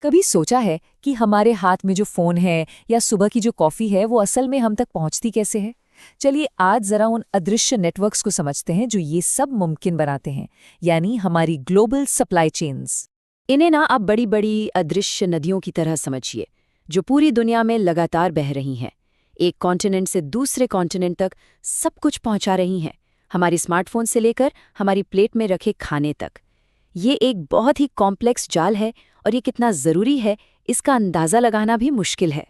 कभी सोचा है कि हमारे हाथ में जो फोन है या सुबह की जो कॉफी है वो असल में हम तक पहुंचती कैसे है? चलिए आज जरा उन अदृश्य नेटवर्क्स को समझते हैं जो ये सब मुमकिन बनाते हैं, यानी हमारी ग्लोबल सप्लाई चेन्स। इन्हें ना आप बड़ी बड़ी अदृश्य नदियों की तरह समझिए, जो पूरी दुनिया में लगातार बह रही हैं। एक कॉन्टिनेंट से दूसरे कॉन्टिनेंट तक सब कुछ पहुंचा रही हैं, हमारी स्मार्टफोन से लेकर हमारी प्लेट में रखे खाने तक। ये एक बहुत ही कॉम्प्लेक्स जाल है और ये कितना ज़रूरी है इसका अंदाज़ा लगाना भी मुश्किल है।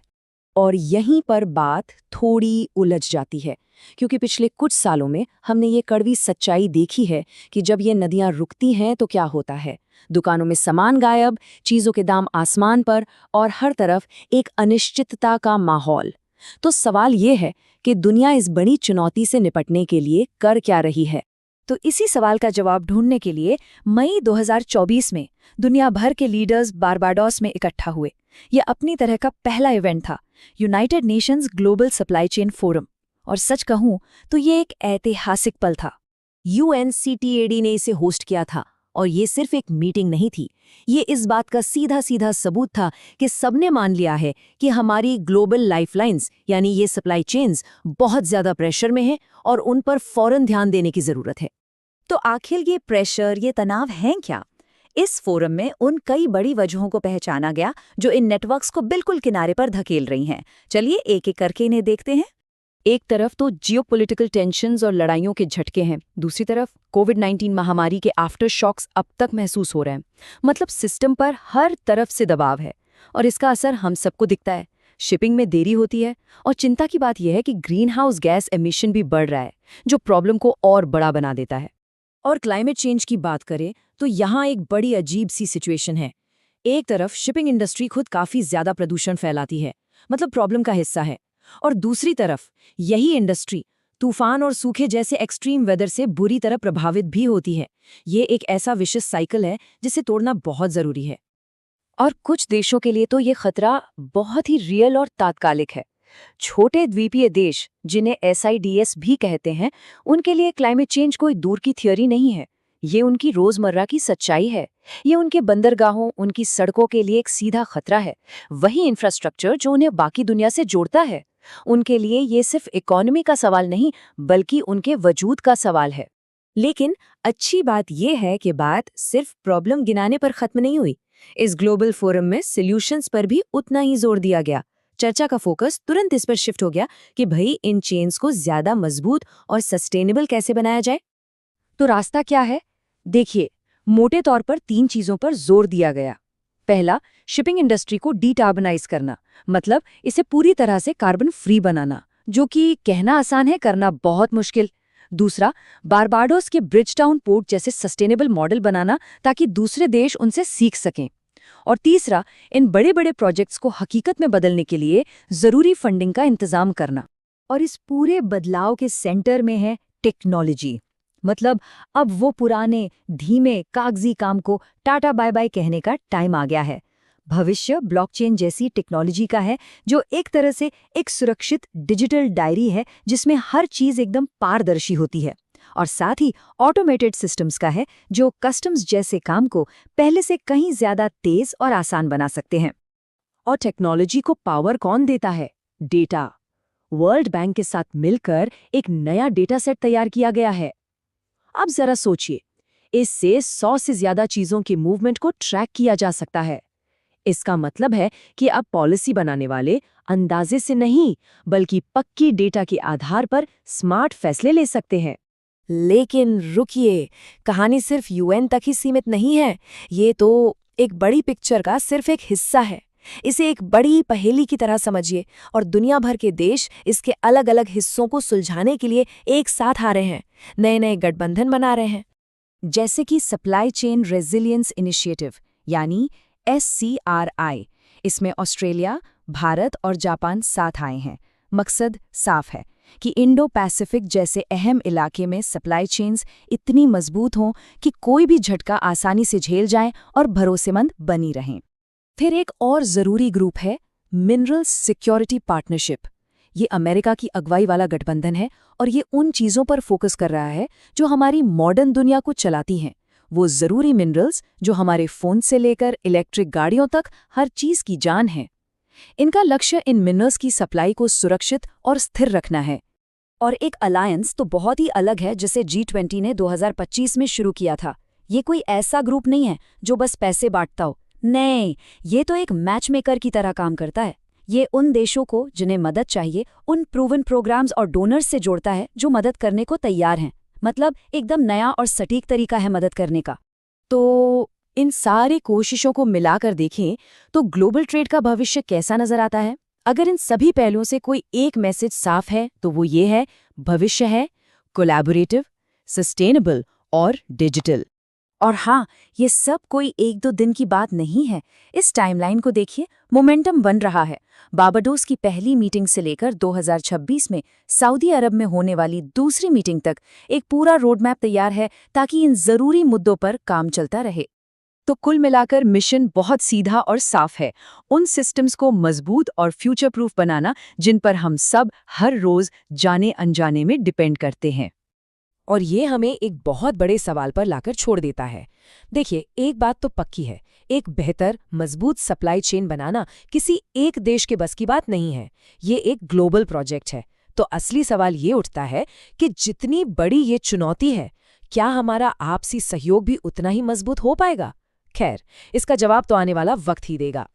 और यहीं पर बात थोड़ी उलझ जाती है, क्योंकि पिछले कुछ सालों में हमने ये कड़वी सच्चाई देखी है कि जब ये नदियां रुकती हैं तो क्या होता है। दुकानों में सामान गायब, चीज़ों के दाम आसमान पर और हर तरफ एक अनिश्चितता का माहौल। तो सवाल ये है कि दुनिया इस बड़ी चुनौती से निपटने के लिए कर क्या रही है? तो इसी सवाल का जवाब ढूंढने के लिए मई 2024 में दुनिया भर के लीडर्स बारबाडोस में इकट्ठा हुए। यह अपनी तरह का पहला इवेंट था, United Nations global supply chain forum. और सच कहूं तो ये एक ऐतिहासिक पल था। UNCTAD ने इसे होस्ट किया था और ये सिर्फ एक मीटिंग नहीं थी, ये इस बात का सीधा सीधा सबूत था कि सबने मान लिया है कि हमारी ग्लोबल लाइफलाइंस यानी ये सप्लाई चेन्स बहुत ज़्यादा प्रेशर में है और उन पर फौरन ध्यान देने की ज़रूरत है। तो आखिर ये प्रेशर, ये तनाव हैं क्या? इस फोरम में उन कई बड़ी वजहों को पहचाना गया जो इन नेटवर्क्स को बिल्कुल किनारे पर धकेल रही हैं। चलिए एक एक करके इन्हें देखते हैं। एक तरफ तो जियोपॉलिटिकल टेंशन्स और लड़ाइयों के झटके हैं, दूसरी तरफ कोविड-19 महामारी के आफ्टर शॉक्स अब तक महसूस हो रहे हैं। मतलब सिस्टम पर हर तरफ से दबाव है और इसका असर हम सबको दिखता है। शिपिंग में देरी होती है और चिंता की बात यह है कि ग्रीन हाउस गैस एमिशन भी बढ़ रहा है, जो प्रॉब्लम को और बड़ा बना देता है। और क्लाइमेट चेंज की बात करें तो यहाँ एक बड़ी अजीब सी सिचुएशन है। एक तरफ शिपिंग इंडस्ट्री खुद काफ़ी ज़्यादा प्रदूषण फैलाती है, मतलब प्रॉब्लम का हिस्सा है, और दूसरी तरफ यही इंडस्ट्री तूफान और सूखे जैसे एक्सट्रीम वेदर से बुरी तरह प्रभावित भी होती है। ये एक ऐसा विशेष साइकिल है जिसे तोड़ना बहुत ज़रूरी है। और कुछ देशों के लिए तो ये खतरा बहुत ही रियल और तात्कालिक है। छोटे द्वीपीय देश, जिन्हें SIDS भी कहते हैं, उनके लिए क्लाइमेट चेंज कोई दूर की थियोरी नहीं है, ये उनकी रोजमर्रा की सच्चाई है। ये उनके बंदरगाहों, उनकी सड़कों के लिए एक सीधा खतरा है। वही इंफ्रास्ट्रक्चर जो उन्हें बाकी दुनिया से जोड़ता है, उनके लिए ये सिर्फ इकोनॉमी का सवाल नहीं बल्कि उनके वजूद का सवाल है। लेकिन अच्छी बात यह है कि बात सिर्फ प्रॉब्लम गिनाने पर खत्म नहीं हुई। इस ग्लोबल फोरम में सॉल्यूशंस पर भी उतना ही जोर दिया गया। चर्चा का फोकस तुरंत इस पर शिफ्ट हो गया कि भाई इन चेन्स को ज्यादा मजबूत और सस्टेनेबल कैसे बनाया जाए। तो रास्ता क्या है? देखिए, मोटे तौर पर 3 चीजों पर जोर दिया गया। पहला, शिपिंग इंडस्ट्री को डिकार्बनाइज करना, मतलब इसे पूरी तरह से कार्बन फ्री बनाना, जो कि कहना आसान है, करना बहुत मुश्किल। दूसरा, बारबाडोस के ब्रिजटाउन पोर्ट जैसे सस्टेनेबल मॉडल बनाना ताकि दूसरे देश उनसे सीख सकें। और तीसरा, इन बड़े बड़े प्रोजेक्ट्स को हकीकत में बदलने के लिए जरूरी फंडिंग का इंतजाम करना। और इस पूरे बदलाव के सेंटर में है टेक्नोलॉजी। मतलब अब वो पुराने धीमे कागजी काम को टाटा बाय बाय कहने का टाइम आ गया है। भविष्य ब्लॉकचेन जैसी टेक्नोलॉजी का है, जो एक तरह से एक सुरक्षित डिजिटल डायरी है जिसमें हर चीज एकदम पारदर्शी होती है। और साथ ही ऑटोमेटेड सिस्टम्स का है, जो कस्टम्स जैसे काम को पहले से कहीं ज्यादा तेज और आसान बना सकते हैं। और टेक्नोलॉजी को पावर कौन देता है? डेटा। वर्ल्ड बैंक के साथ मिलकर एक नया डेटा सेट तैयार किया गया है। अब जरा सोचिए, इससे 100 से ज्यादा चीजों की मूवमेंट को ट्रैक किया जा सकता है। इसका मतलब है कि अब पॉलिसी बनाने वाले अंदाजे से नहीं बल्कि पक्की डेटा के आधार पर स्मार्ट फैसले ले सकते हैं। लेकिन रुकिए, कहानी सिर्फ UN तक ही सीमित नहीं है। ये तो एक बड़ी पिक्चर का सिर्फ एक हिस्सा है। इसे एक बड़ी पहेली की तरह समझिए और दुनिया भर के देश इसके अलग अलग हिस्सों को सुलझाने के लिए एक साथ आ रहे हैं, नए नए गठबंधन बना रहे हैं। जैसे कि सप्लाई चेन रेजिलियंस इनिशिएटिव यानी SCRI। इसमें ऑस्ट्रेलिया, भारत और जापान साथ आए हैं। मकसद साफ है कि इंडो पैसिफिक जैसे अहम इलाके में सप्लाई चेन्स इतनी मजबूत हों कि कोई भी झटका आसानी से झेल जाएं और भरोसेमंद बनी रहें। फिर एक और जरूरी ग्रुप है मिनरल्स सिक्योरिटी पार्टनरशिप। ये अमेरिका की अगुवाई वाला गठबंधन है और ये उन चीज़ों पर फोकस कर रहा है जो हमारी मॉडर्न दुनिया को चलाती हैं। वो ज़रूरी मिनरल्स जो हमारे फ़ोन से लेकर इलेक्ट्रिक गाड़ियों तक हर चीज़ की जान है। इनका लक्ष्य इन मिनरल्स की सप्लाई को सुरक्षित और स्थिर रखना है। और एक अलायंस तो बहुत ही अलग है जिसे G20 ने 2025 में शुरू किया था। ये कोई ऐसा ग्रुप नहीं है जो बस पैसे बांटता हो, नहीं, ये तो एक मैच मेकर की तरह काम करता है। ये उन देशों को जिन्हें मदद चाहिए उन प्रूवन प्रोग्राम्स और डोनर्स से जोड़ता है जो मदद करने को तैयार हैं। मतलब एकदम नया और सटीक तरीका है मदद करने का। तो इन सारी कोशिशों को मिलाकर देखें तो ग्लोबल ट्रेड का भविष्य कैसा नजर आता है? अगर इन सभी पहलुओं से कोई एक मैसेज साफ है तो वो ये है, भविष्य है कोलैबोरेटिव, सस्टेनेबल और डिजिटल। और हाँ, ये सब कोई एक दो दिन की बात नहीं है। इस टाइमलाइन को देखिए, मोमेंटम बन रहा है। बारबाडोस की पहली मीटिंग से लेकर 2026 में सऊदी अरब में होने वाली दूसरी मीटिंग तक एक पूरा रोड मैप तैयार है ताकि इन जरूरी मुद्दों पर काम चलता रहे। तो कुल मिलाकर मिशन बहुत सीधा और साफ है, उन सिस्टम्स को मजबूत और फ्यूचर प्रूफ बनाना जिन पर हम सब हर रोज जाने अनजाने में डिपेंड करते हैं। और ये हमें एक बहुत बड़े सवाल पर लाकर छोड़ देता है। देखिए, एक बात तो पक्की है, एक बेहतर मजबूत सप्लाई चेन बनाना किसी एक देश के बस की बात नहीं है। ये एक ग्लोबल प्रोजेक्ट है। तो असली सवाल ये उठता है कि जितनी बड़ी ये चुनौती है, क्या हमारा आपसी सहयोग भी उतना ही मजबूत हो पाएगा? खैर, इसका जवाब तो आने वाला वक्त ही देगा।